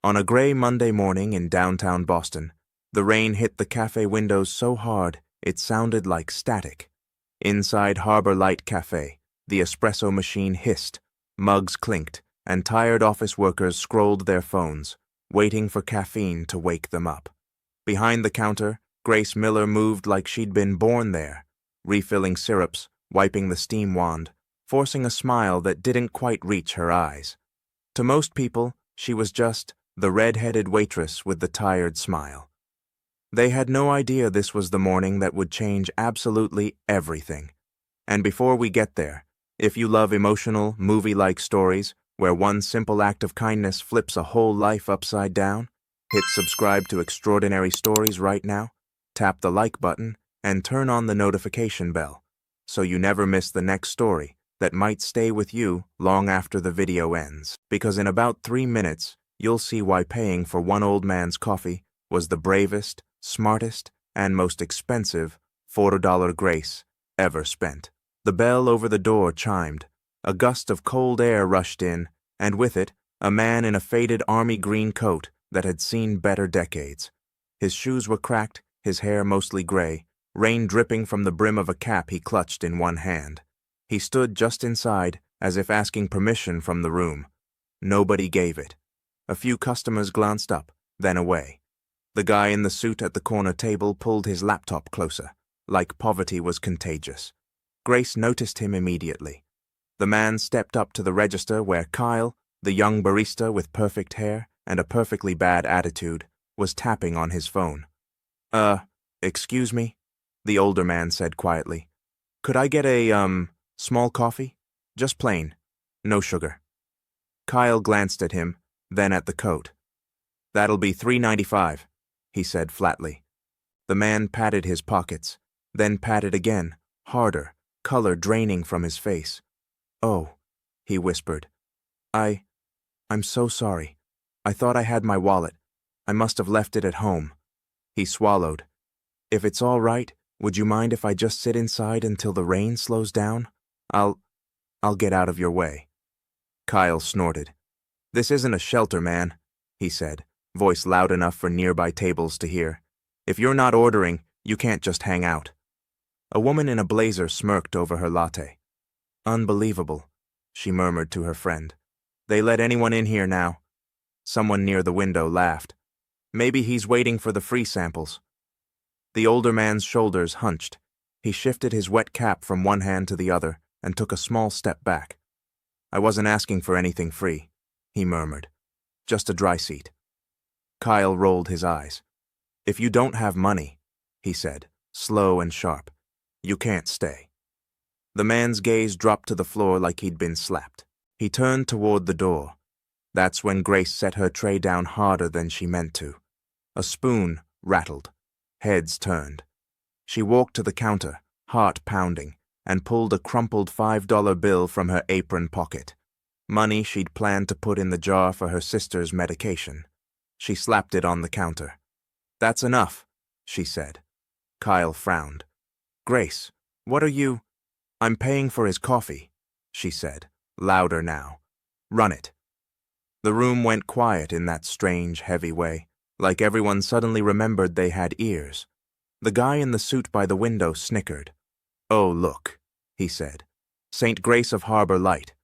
On a gray Monday morning in downtown Boston, the rain hit the cafe windows so hard it sounded like static. Inside Harbor Light Cafe, the espresso machine hissed, mugs clinked, and tired office workers scrolled their phones, waiting for caffeine to wake them up. Behind the counter, Grace Miller moved like she'd been born there, refilling syrups, wiping the steam wand, forcing a smile that didn't quite reach her eyes. To most people, she was just the red-headed waitress with the tired smile. They had no idea this was the morning that would change absolutely everything. And before we get there, if you love emotional, movie-like stories where one simple act of kindness flips a whole life upside down, hit subscribe to Extraordinary Stories right now, tap the like button, and turn on the notification bell so you never miss the next story that might stay with you long after the video ends. Because in about 3 minutes, you'll see why paying for one old man's coffee was the bravest, smartest, and most expensive $4 grace ever spent. The bell over the door chimed. A gust of cold air rushed in, and with it, a man in a faded army green coat that had seen better decades. His shoes were cracked, his hair mostly gray, rain dripping from the brim of a cap he clutched in one hand. He stood just inside, as if asking permission from the room. Nobody gave it. A few customers glanced up, then away. The guy in the suit at the corner table pulled his laptop closer, like poverty was contagious. Grace noticed him immediately. The man stepped up to the register where Kyle, the young barista with perfect hair and a perfectly bad attitude, was tapping on his phone. Excuse me?" the older man said quietly. "Could I get a, small coffee? Just plain. No sugar." Kyle glanced at him, then at the coat. "That'll be $3.95, he said flatly. The man patted his pockets, then patted again, harder, color draining from his face. "Oh," he whispered. I'm so sorry. I thought I had my wallet. I must have left it at home." He swallowed. "If it's all right, would you mind if I just sit inside until the rain slows down? I'll get out of your way." Kyle snorted. "This isn't a shelter, man," he said, voice loud enough for nearby tables to hear. "If you're not ordering, you can't just hang out." A woman in a blazer smirked over her latte. "Unbelievable," she murmured to her friend. "They let anyone in here now." Someone near the window laughed. "Maybe he's waiting for the free samples." The older man's shoulders hunched. He shifted his wet cap from one hand to the other and took a small step back. "I wasn't asking for anything free," he murmured. "Just a dry seat." Kyle rolled his eyes. "If you don't have money," he said, slow and sharp, "you can't stay." The man's gaze dropped to the floor like he'd been slapped. He turned toward the door. That's when Grace set her tray down harder than she meant to. A spoon rattled. Heads turned. She walked to the counter, heart pounding, and pulled a crumpled $5 bill from her apron pocket. Money she'd planned to put in the jar for her sister's medication. She slapped it on the counter. "That's enough," she said. Kyle frowned. "Grace, what are you—" "I'm paying for his coffee," she said, louder now. "Run it." The room went quiet in that strange, heavy way, like everyone suddenly remembered they had ears. The guy in the suit by the window snickered. "Oh, look," he said. "St. Grace of Harbor Light."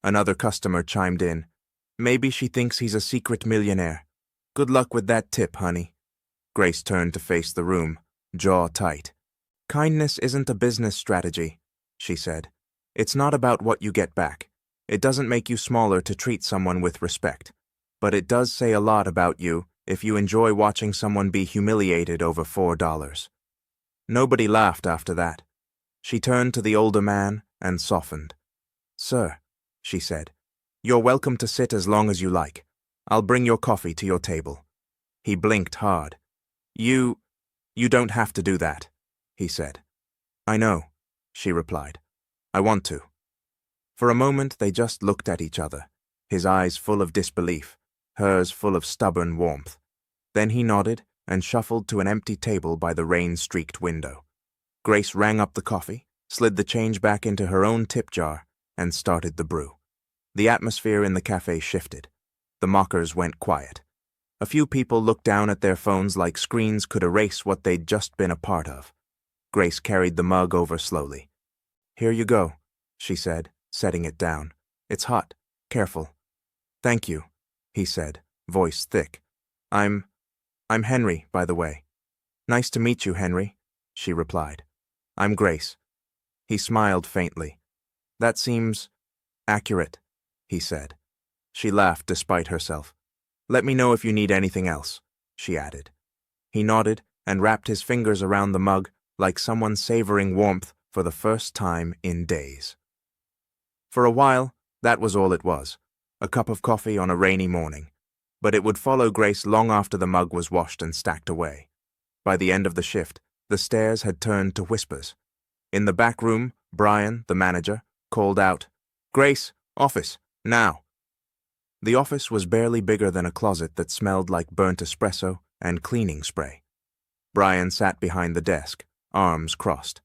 Another customer chimed in. "Maybe she thinks he's a secret millionaire. Good luck with that tip, honey." Grace turned to face the room, jaw tight. "Kindness isn't a business strategy," she said. "It's not about what you get back. It doesn't make you smaller to treat someone with respect. But it does say a lot about you if you enjoy watching someone be humiliated over $4. Nobody laughed after that. She turned to the older man and softened. "Sir," she said, "you're welcome to sit as long as you like. I'll bring your coffee to your table." He blinked hard. You don't have to do that," he said. "I know," she replied. "I want to." For a moment they just looked at each other, his eyes full of disbelief, hers full of stubborn warmth. Then he nodded and shuffled to an empty table by the rain-streaked window. Grace rang up the coffee, slid the change back into her own tip jar, and started the brew. The atmosphere in the cafe shifted. The mockers went quiet. A few people looked down at their phones like screens could erase what they'd just been a part of. Grace carried the mug over slowly. "Here you go," she said, setting it down. "It's hot. Careful." "Thank you," he said, voice thick. I'm Henry, by the way." "Nice to meet you, Henry," she replied. "I'm Grace." He smiled faintly. "That seems accurate," he said. She laughed despite herself. "Let me know if you need anything else," she added. He nodded and wrapped his fingers around the mug like someone savoring warmth for the first time in days. For a while, that was all it was, a cup of coffee on a rainy morning. But it would follow Grace long after the mug was washed and stacked away. By the end of the shift, the stares had turned to whispers. In the back room, Brian, the manager, called out, "Grace, office, now." The office was barely bigger than a closet that smelled like burnt espresso and cleaning spray. Brian sat behind the desk, arms crossed.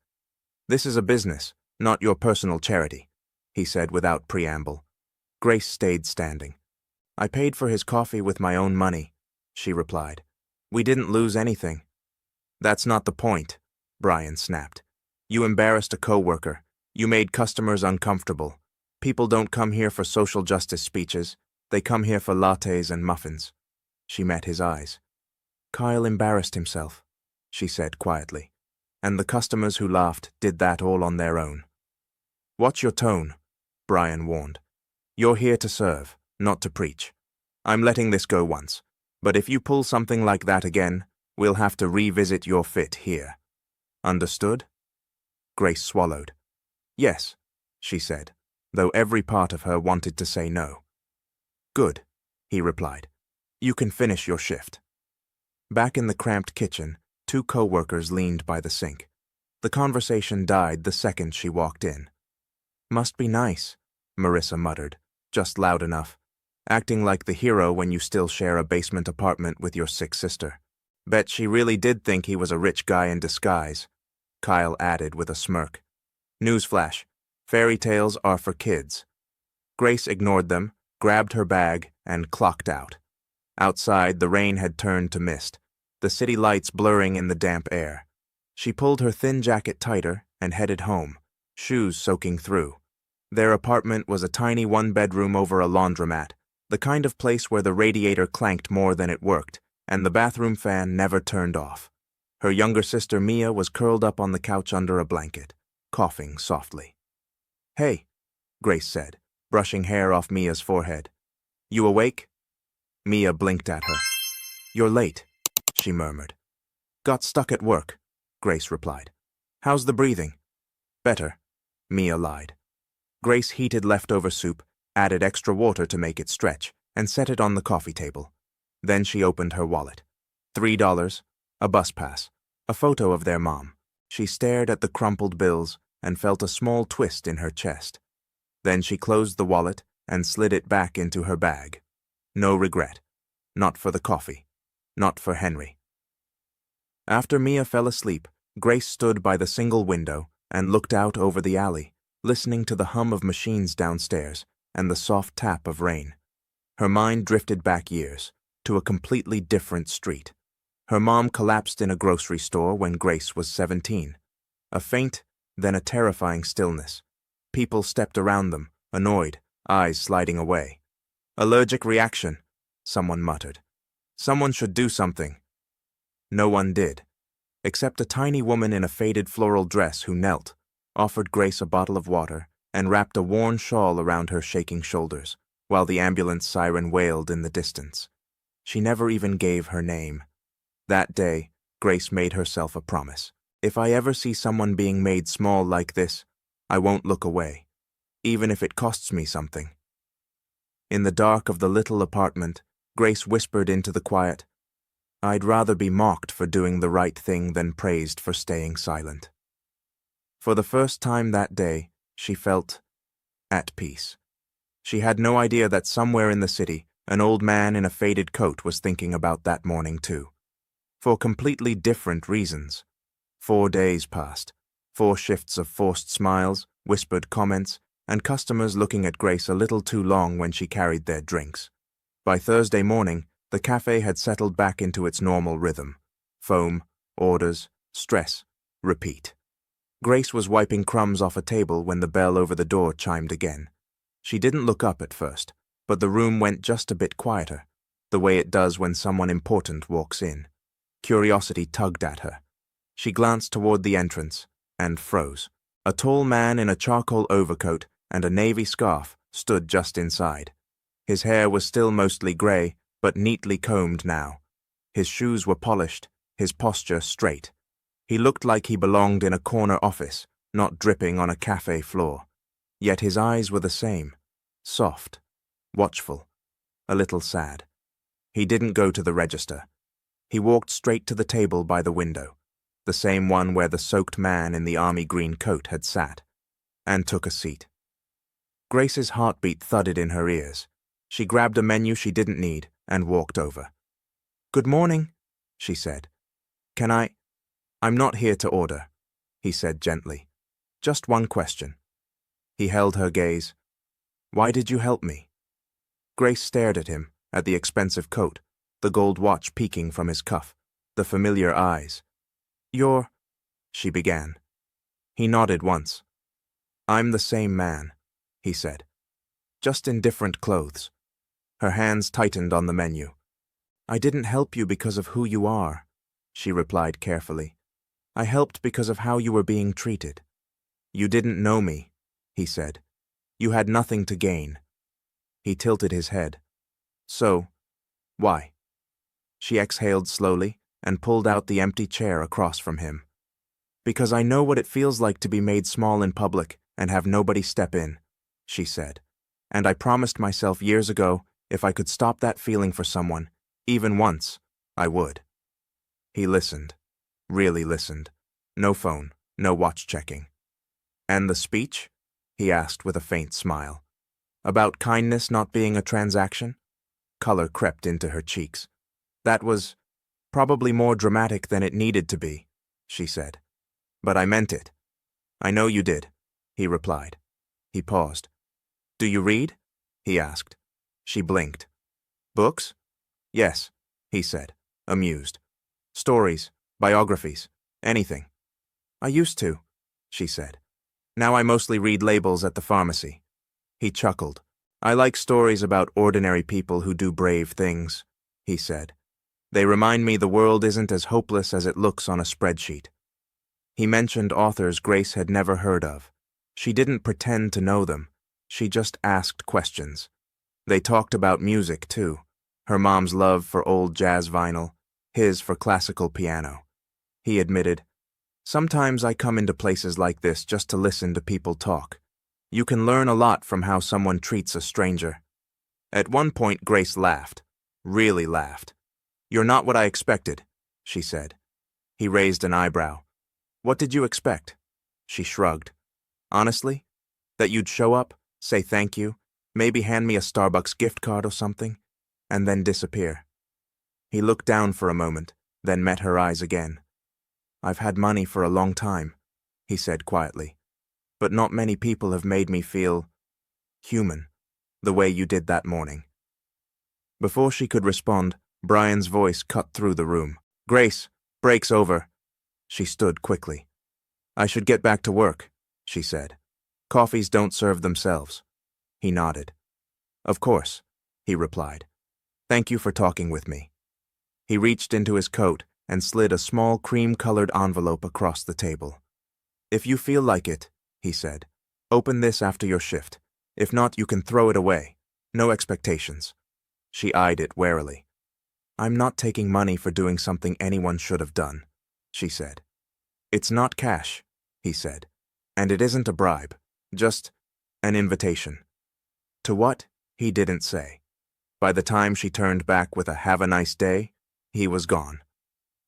"This is a business, not your personal charity," he said without preamble. Grace stayed standing. "I paid for his coffee with my own money," she replied. "We didn't lose anything." "That's not the point," Brian snapped. "You embarrassed a coworker. You made customers uncomfortable. People don't come here for social justice speeches. They come here for lattes and muffins." She met his eyes. "Kyle embarrassed himself," she said quietly. "And the customers who laughed did that all on their own." "Watch your tone," Brian warned. "You're here to serve, not to preach. I'm letting this go once, but if you pull something like that again, we'll have to revisit your fit here. Understood?" Grace swallowed. "Yes," she said, though every part of her wanted to say no. "Good," he replied. "You can finish your shift." Back in the cramped kitchen, two co-workers leaned by the sink. The conversation died the second she walked in. "Must be nice," Marissa muttered, just loud enough, acting like the hero when you still share a basement apartment with your sick sister. "Bet she really did think he was a rich guy in disguise," Kyle added with a smirk. "Newsflash, fairy tales are for kids." Grace ignored them, grabbed her bag, and clocked out. Outside, the rain had turned to mist, the city lights blurring in the damp air. She pulled her thin jacket tighter and headed home, shoes soaking through. Their apartment was a tiny one-bedroom over a laundromat, the kind of place where the radiator clanked more than it worked, and the bathroom fan never turned off. Her younger sister Mia was curled up on the couch under a blanket, coughing softly. "Hey," Grace said, brushing hair off Mia's forehead. "You awake?" Mia blinked at her. "You're late," she murmured. "Got stuck at work," Grace replied. "How's the breathing?" "Better," Mia lied. Grace heated leftover soup, added extra water to make it stretch, and set it on the coffee table. Then she opened her wallet. $3, a bus pass, a photo of their mom. She stared at the crumpled bills and felt a small twist in her chest. Then she closed the wallet and slid it back into her bag. No regret. Not for the coffee. Not for Henry. After Mia fell asleep, Grace stood by the single window and looked out over the alley, listening to the hum of machines downstairs and the soft tap of rain. Her mind drifted back years, to a completely different street. Her mom collapsed in a grocery store when Grace was 17. A faint, then a terrifying stillness. People stepped around them, annoyed, eyes sliding away. "Allergic reaction," someone muttered. "Someone should do something." No one did, except a tiny woman in a faded floral dress who knelt, offered Grace a bottle of water, and wrapped a worn shawl around her shaking shoulders, while the ambulance siren wailed in the distance. She never even gave her name. That day, Grace made herself a promise. If I ever see someone being made small like this, I won't look away, even if it costs me something. In the dark of the little apartment, Grace whispered into the quiet, "I'd rather be mocked for doing the right thing than praised for staying silent." For the first time that day, she felt at peace. She had no idea that somewhere in the city, an old man in a faded coat was thinking about that morning too. For completely different reasons. 4 days passed, 4 shifts of forced smiles, whispered comments, and customers looking at Grace a little too long when she carried their drinks. By Thursday morning, The cafe had settled back into its normal rhythm. Foam, orders, stress, repeat. Grace was wiping crumbs off a table when the bell over the door chimed again. She didn't look up at first, but the room went just a bit quieter, the way it does when someone important walks in. Curiosity tugged at her. She glanced toward the entrance and froze. A tall man in a charcoal overcoat and a navy scarf stood just inside. His hair was still mostly gray, but neatly combed now. His shoes were polished, his posture straight. He looked like he belonged in a corner office, not dripping on a cafe floor. Yet his eyes were the same, soft, watchful, a little sad. He didn't go to the register. He walked straight to the table by the window, the same one where the soaked man in the army green coat had sat, and took a seat. Grace's heartbeat thudded in her ears. She grabbed a menu she didn't need and walked over. "Good morning," she said. "I'm not here to order," he said gently. "Just one question." He held her gaze. "Why did you help me?" Grace stared at him, at the expensive coat, the gold watch peeking from his cuff, the familiar eyes. "You're—" she began. He nodded once. "I'm the same man," he said, "just in different clothes." Her hands tightened on the menu. "I didn't help you because of who you are," she replied carefully. "I helped because of how you were being treated." "You didn't know me," he said. "You had nothing to gain." He tilted his head. "So, why?" She exhaled slowly and pulled out the empty chair across from him. "Because I know what it feels like to be made small in public and have nobody step in," she said. "And I promised myself years ago if I could stop that feeling for someone, even once, I would." He listened, really listened. No phone, no watch checking. "And the speech?" he asked with a faint smile. "About kindness not being a transaction?" Color crept into her cheeks. "That was probably more dramatic than it needed to be," she said. "But I meant it." "I know you did," he replied. He paused. "Do you read?" he asked. She blinked. "Books?" "Yes," he said, amused. "Stories, biographies, anything." "I used to," she said. "Now I mostly read labels at the pharmacy." He chuckled. "I like stories about ordinary people who do brave things," he said. "They remind me the world isn't as hopeless as it looks on a spreadsheet." He mentioned authors Grace had never heard of. She didn't pretend to know them. She just asked questions. They talked about music, too. Her mom's love for old jazz vinyl, his for classical piano. He admitted, "Sometimes I come into places like this just to listen to people talk. You can learn a lot from how someone treats a stranger." At one point, Grace laughed. Really laughed. "You're not what I expected," she said. He raised an eyebrow. "What did you expect?" She shrugged. "Honestly? That you'd show up, say thank you, maybe hand me a Starbucks gift card or something, and then disappear." He looked down for a moment, then met her eyes again. "I've had money for a long time," he said quietly, "but not many people have made me feel human, the way you did that morning." Before she could respond, Brian's voice cut through the room. "Grace, break's over." She stood quickly. "I should get back to work," she said. "Coffees don't serve themselves." He nodded. "Of course," he replied. "Thank you for talking with me." He reached into his coat and slid a small cream-colored envelope across the table. "If you feel like it," he said, "open this after your shift. If not, you can throw it away. No expectations." She eyed it warily. "I'm not taking money for doing something anyone should have done," she said. "It's not cash," he said, "and it isn't a bribe, just an invitation." To what, he didn't say. By the time she turned back with a "have a nice day," he was gone.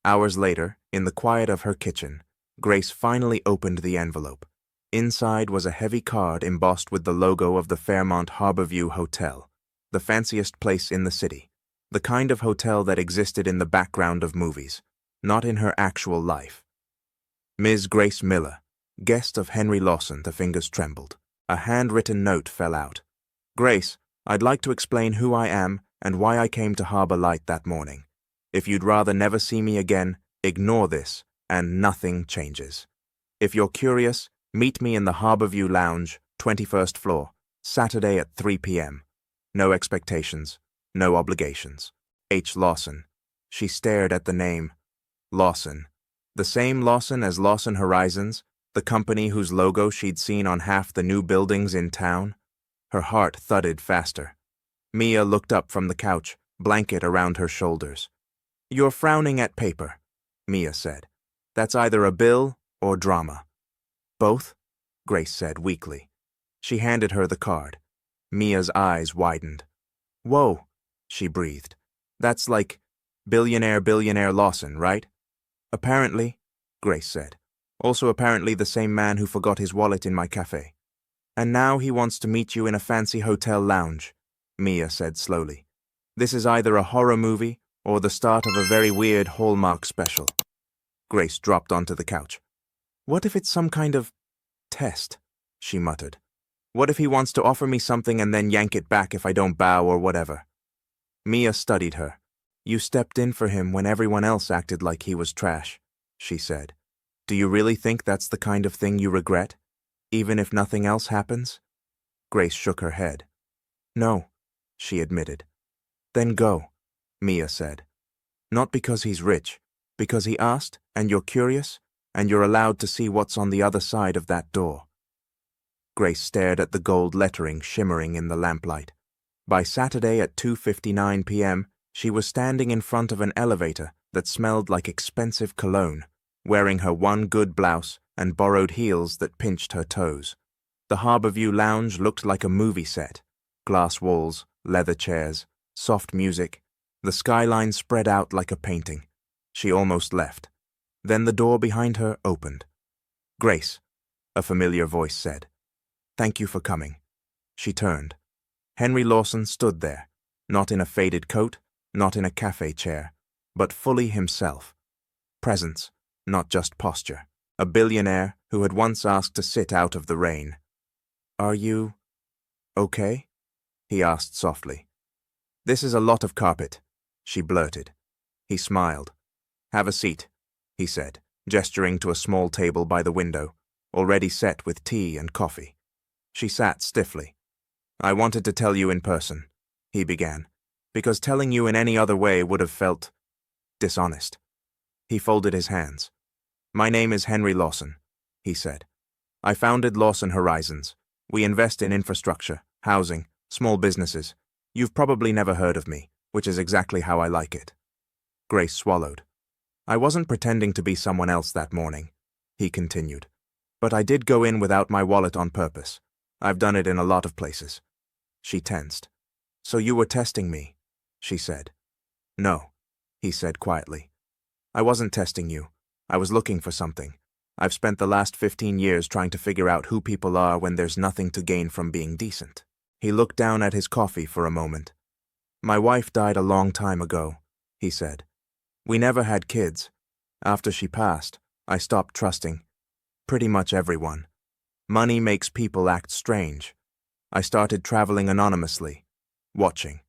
Hours later, in the quiet of her kitchen, Grace finally opened the envelope. Inside was a heavy card embossed with the logo of the Fairmont Harborview Hotel, the fanciest place in the city, the kind of hotel that existed in the background of movies, not in her actual life. Ms. Grace Miller, guest of Henry Lawson. The fingers trembled. A handwritten note fell out. "Grace, I'd like to explain who I am and why I came to Harbor Light that morning. If you'd rather never see me again, ignore this, and nothing changes. If you're curious, meet me in the Harborview Lounge, 21st floor, Saturday at 3 p.m. No expectations, no obligations. H. Lawson. She stared at the name. Lawson. The same Lawson as Lawson Horizons, the company whose logo she'd seen on half the new buildings in town. Her heart thudded faster. Mia looked up from the couch, blanket around her shoulders. "You're frowning at paper," Mia said. "That's either a bill or drama." "Both?" Grace said weakly. She handed her the card. Mia's eyes widened. "Whoa," she breathed. "That's like Billionaire Lawson, right?" "Apparently," Grace said. "Also apparently the same man who forgot his wallet in my café. And now he wants to meet you in a fancy hotel lounge," Mia said slowly. "This is either a horror movie or the start of a very weird Hallmark special." Grace dropped onto the couch. "What if it's some kind of test?" she muttered. "What if he wants to offer me something and then yank it back if I don't bow or whatever?" Mia studied her. "You stepped in for him when everyone else acted like he was trash," she said. "Do you really think that's the kind of thing you regret, even if nothing else happens?" Grace shook her head. "No," she admitted. "Then go," Mia said. "Not because he's rich, because he asked, and you're curious, and you're allowed to see what's on the other side of that door." Grace stared at the gold lettering shimmering in the lamplight. By Saturday at 2:59 p.m., she was standing in front of an elevator that smelled like expensive cologne, wearing her one good blouse and borrowed heels that pinched her toes. The Harborview Lounge looked like a movie set. Glass walls, leather chairs, soft music. The skyline spread out like a painting. She almost left. Then the door behind her opened. "Grace," a familiar voice said. "Thank you for coming." She turned. Henry Lawson stood there, not in a faded coat, not in a café chair, but fully himself. Presence, not just posture. A billionaire who had once asked to sit out of the rain. "Are you okay?" he asked softly. "This is a lot of carpet," she blurted. He smiled. "Have a seat," he said, gesturing to a small table by the window, already set with tea and coffee. She sat stiffly. "I wanted to tell you in person," he began, "because telling you in any other way would have felt dishonest." He folded his hands. "My name is Henry Lawson," he said. "I founded Lawson Horizons. We invest in infrastructure, housing, small businesses. You've probably never heard of me, which is exactly how I like it." Grace swallowed. "I wasn't pretending to be someone else that morning," he continued. "But I did go in without my wallet on purpose. I've done it in a lot of places." She tensed. "So you were testing me," she said. "No," he said quietly. "I wasn't testing you. I was looking for something. I've spent the last 15 years trying to figure out who people are when there's nothing to gain from being decent." He looked down at his coffee for a moment. "My wife died a long time ago," he said. "We never had kids. After she passed, I stopped trusting pretty much everyone. Money makes people act strange. I started traveling anonymously, watching.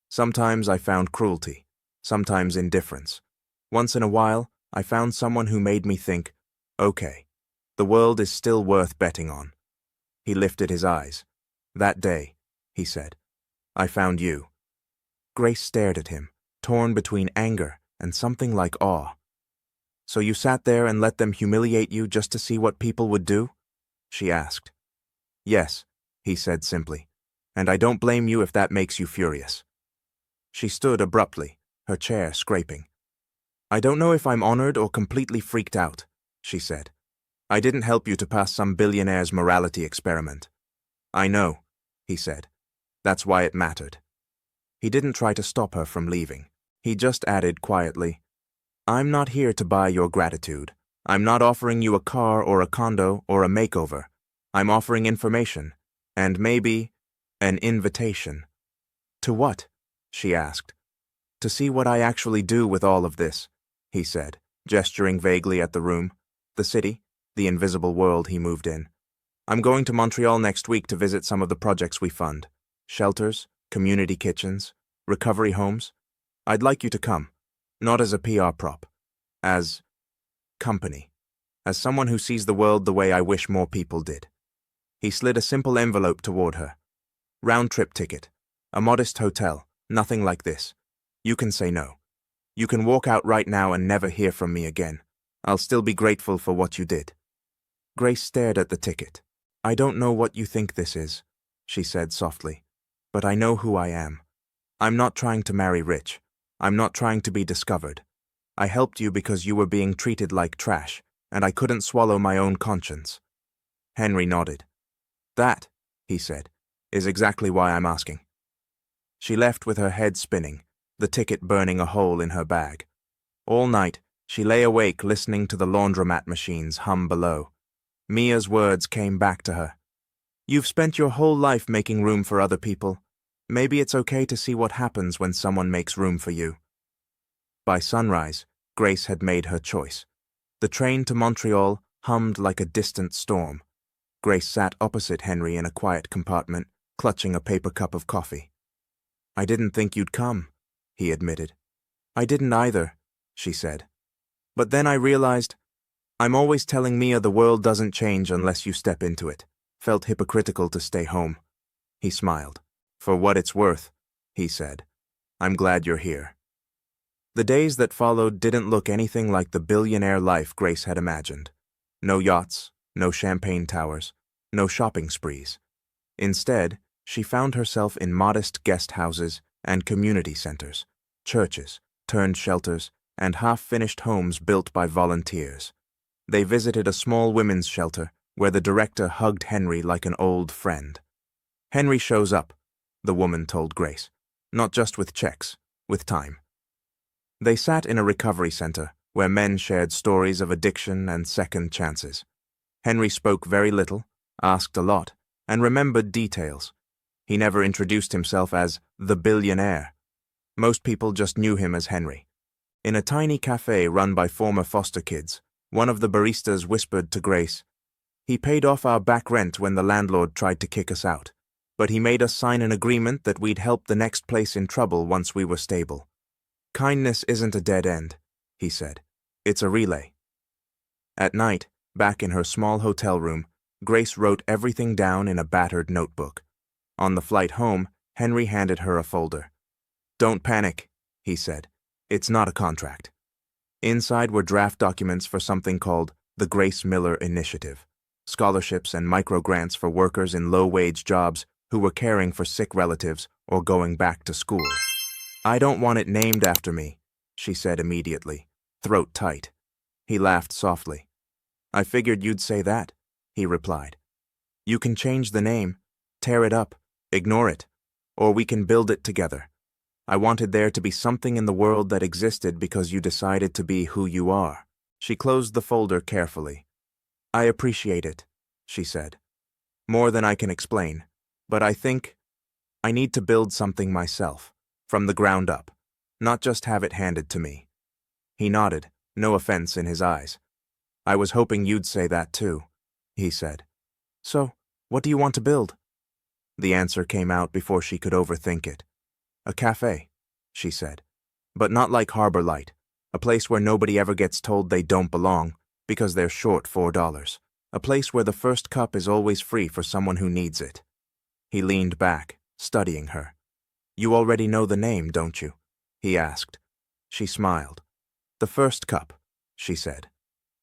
Sometimes I found cruelty, sometimes indifference. Once in a while, I found someone who made me think, okay, the world is still worth betting on." He lifted his eyes. "That day," he said, "I found you." Grace stared at him, torn between anger and something like awe. "So you sat there and let them humiliate you just to see what people would do?" she asked. "Yes," he said simply, "and I don't blame you if that makes you furious." She stood abruptly, her chair scraping. "I don't know if I'm honored or completely freaked out," she said. "I didn't help you to pass some billionaire's morality experiment." "I know," he said. "That's why it mattered." He didn't try to stop her from leaving. He just added quietly, "I'm not here to buy your gratitude. I'm not offering you a car or a condo or a makeover. I'm offering information, and maybe an invitation." "To what?" she asked. "To see what I actually do with all of this," he said, gesturing vaguely at the room, the city, the invisible world he moved in. "I'm going to Montreal next week to visit some of the projects we fund. Shelters, community kitchens. Recovery homes? I'd like you to come. Not as a PR prop. As company. As someone who sees the world the way I wish more people did. He slid a simple envelope toward her. Round-trip ticket. A modest hotel. Nothing like this. You can say no. You can walk out right now and never hear from me again. I'll still be grateful for what you did. Grace stared at the ticket. I don't know what you think this is, she said softly, but I know who I am. I'm not trying to marry rich. I'm not trying to be discovered. I helped you because you were being treated like trash, and I couldn't swallow my own conscience. Henry nodded. That, he said, is exactly why I'm asking. She left with her head spinning, the ticket burning a hole in her bag. All night, she lay awake listening to the laundromat machines hum below. Mia's words came back to her. You've spent your whole life making room for other people. Maybe it's okay to see what happens when someone makes room for you. By sunrise, Grace had made her choice. The train to Montreal hummed like a distant storm. Grace sat opposite Henry in a quiet compartment, clutching a paper cup of coffee. I didn't think you'd come, he admitted. I didn't either, she said. But then I realized, I'm always telling Mia the world doesn't change unless you step into it. Felt hypocritical to stay home. He smiled. For what it's worth, he said. I'm glad you're here. The days that followed didn't look anything like the billionaire life Grace had imagined. No yachts, no champagne towers, no shopping sprees. Instead, she found herself in modest guest houses and community centers, churches, turned shelters, and half-finished homes built by volunteers. They visited a small women's shelter where the director hugged Henry like an old friend. Henry shows up, the woman told Grace, not just with checks, with time. They sat in a recovery center where men shared stories of addiction and second chances. Henry spoke very little, asked a lot, and remembered details. He never introduced himself as the Billionaire. Most people just knew him as Henry. In a tiny café run by former foster kids, one of the baristas whispered to Grace, "He paid off our back rent when the landlord tried to kick us out, but he made us sign an agreement that we'd help the next place in trouble once we were stable. Kindness isn't a dead end," he said. "It's a relay." At night, back in her small hotel room, Grace wrote everything down in a battered notebook. On the flight home, Henry handed her a folder. "Don't panic," he said. "It's not a contract." Inside were draft documents for something called the Grace Miller Initiative, scholarships and microgrants for workers in low-wage jobs who were caring for sick relatives or going back to school. "I don't want it named after me," she said immediately, throat tight. He laughed softly. "I figured you'd say that," he replied. "You can change the name, tear it up, ignore it, or we can build it together. I wanted there to be something in the world that existed because you decided to be who you are." She closed the folder carefully. "I appreciate it," she said. "More than I can explain, but I think I need to build something myself, from the ground up, not just have it handed to me." He nodded, no offense in his eyes. "I was hoping you'd say that too," he said. "So, what do you want to build?" The answer came out before she could overthink it. "A café," she said. "But not like Harbor Light, a place where nobody ever gets told they don't belong because they're short $4. A place where the first cup is always free for someone who needs it." He leaned back, studying her. "You already know the name, don't you?" he asked. She smiled. "The First Cup," she said.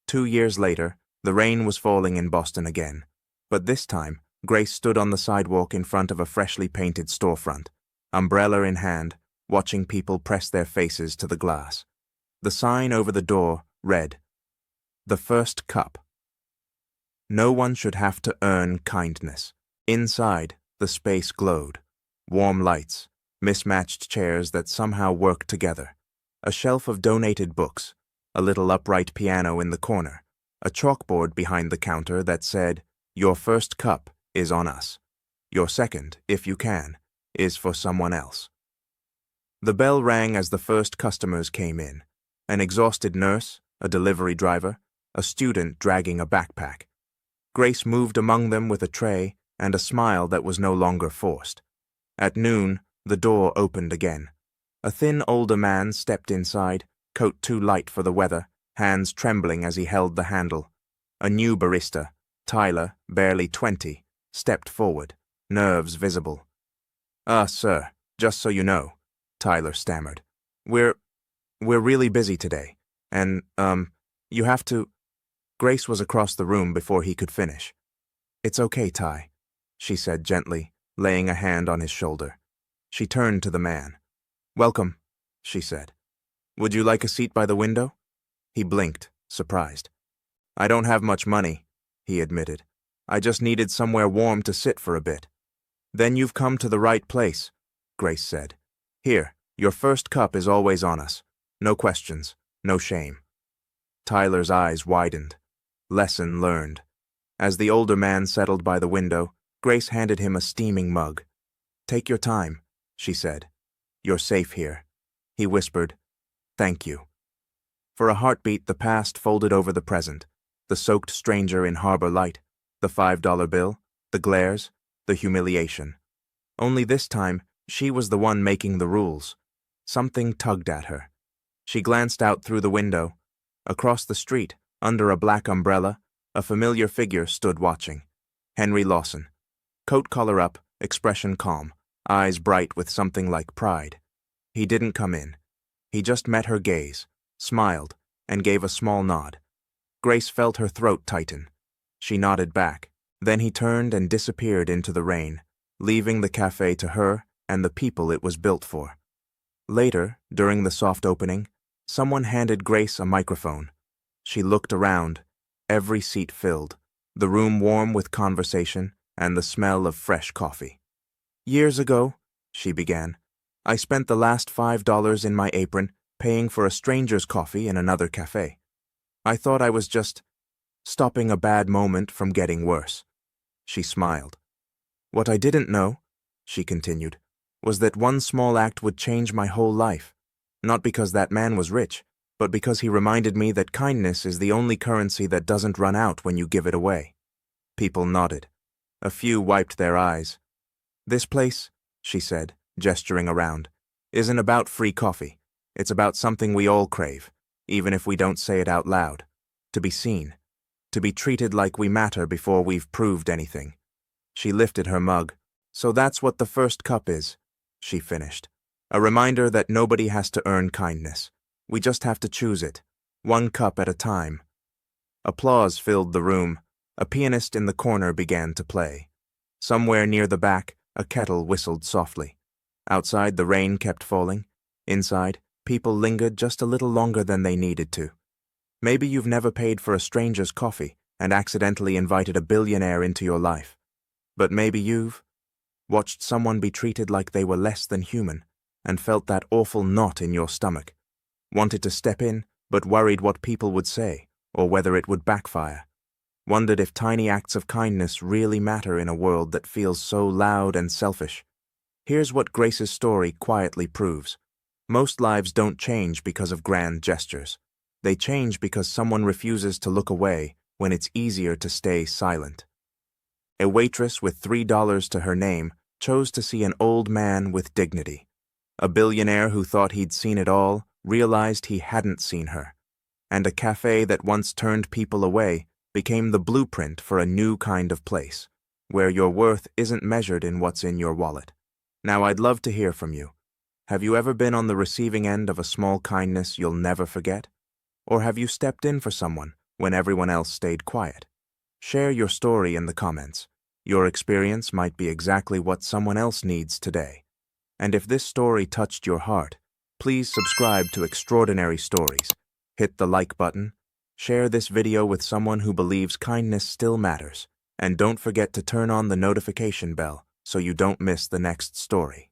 2 years later, the rain was falling in Boston again, but this time, Grace stood on the sidewalk in front of a freshly painted storefront, umbrella in hand, watching people press their faces to the glass. The sign over the door read, "The First Cup." No one should have to earn kindness. Inside, the space glowed. Warm lights, mismatched chairs that somehow worked together, a shelf of donated books, a little upright piano in the corner, a chalkboard behind the counter that said, "Your first cup is on us. Your second, if you can, is for someone else." The bell rang as the first customers came in. An exhausted nurse, a delivery driver, a student dragging a backpack. Grace moved among them with a tray and a smile that was no longer forced. At noon, The door opened again. A thin older man stepped inside, coat too light for the weather, hands trembling as he held the handle. A new barista, Tyler, barely 20, stepped forward, nerves visible. Sir, just so you know," Tyler stammered. We're really busy today, and, you have to—" Grace was across the room before he could finish. "It's okay, Ty," she said gently, laying a hand on his shoulder. She turned to the man. "Welcome," she said. "Would you like a seat by the window?" He blinked, surprised. "I don't have much money," he admitted. "I just needed somewhere warm to sit for a bit." "Then you've come to the right place," Grace said. "Here, your first cup is always on us. No questions, no shame." Tyler's eyes widened. Lesson learned. As the older man settled by the window, Grace handed him a steaming mug. "Take your time," she said. "You're safe here." He whispered, "Thank you." For a heartbeat, the past folded over the present. The soaked stranger in harbor light, the $5 bill, the glares, the humiliation. Only this time, she was the one making the rules. Something tugged at her. She glanced out through the window. Across the street, under a black umbrella, a familiar figure stood watching. Henry Lawson. Coat collar up, expression calm, eyes bright with something like pride. He didn't come in. He just met her gaze, smiled, and gave a small nod. Grace felt her throat tighten. She nodded back. Then he turned and disappeared into the rain, leaving the cafe to her and the people it was built for. Later, during the soft opening, someone handed Grace a microphone. She looked around, every seat filled, the room warm with conversation and the smell of fresh coffee. "Years ago," she began, "I spent the last $5 in my apron paying for a stranger's coffee in another cafe. I thought I was just stopping a bad moment from getting worse." She smiled. "What I didn't know," she continued, "was that one small act would change my whole life. Not because that man was rich, but because he reminded me that kindness is the only currency that doesn't run out when you give it away." People nodded. A few wiped their eyes. "This place," she said, gesturing around, "isn't about free coffee. It's about something we all crave, even if we don't say it out loud. To be seen. To be treated like we matter before we've proved anything." She lifted her mug. "So that's what the first cup is," she finished. "A reminder that nobody has to earn kindness. We just have to choose it, one cup at a time." Applause filled the room. A pianist in the corner began to play. Somewhere near the back, a kettle whistled softly. Outside, the rain kept falling. Inside, people lingered just a little longer than they needed to. Maybe you've never paid for a stranger's coffee and accidentally invited a billionaire into your life. But maybe you've watched someone be treated like they were less than human and felt that awful knot in your stomach. Wanted to step in, but worried what people would say or whether it would backfire. Wondered if tiny acts of kindness really matter in a world that feels so loud and selfish. Here's what Grace's story quietly proves. Most lives don't change because of grand gestures. They change because someone refuses to look away when it's easier to stay silent. A waitress with $3 to her name chose to see an old man with dignity. A billionaire who thought he'd seen it all realized he hadn't seen her. And a cafe that once turned people away became the blueprint for a new kind of place, where your worth isn't measured in what's in your wallet. Now, I'd love to hear from you. Have you ever been on the receiving end of a small kindness you'll never forget? Or have you stepped in for someone when everyone else stayed quiet? Share your story in the comments. Your experience might be exactly what someone else needs today. And if this story touched your heart, please subscribe to Extraordinary Stories. Hit the like button. Share this video with someone who believes kindness still matters. And don't forget to turn on the notification bell so you don't miss the next story.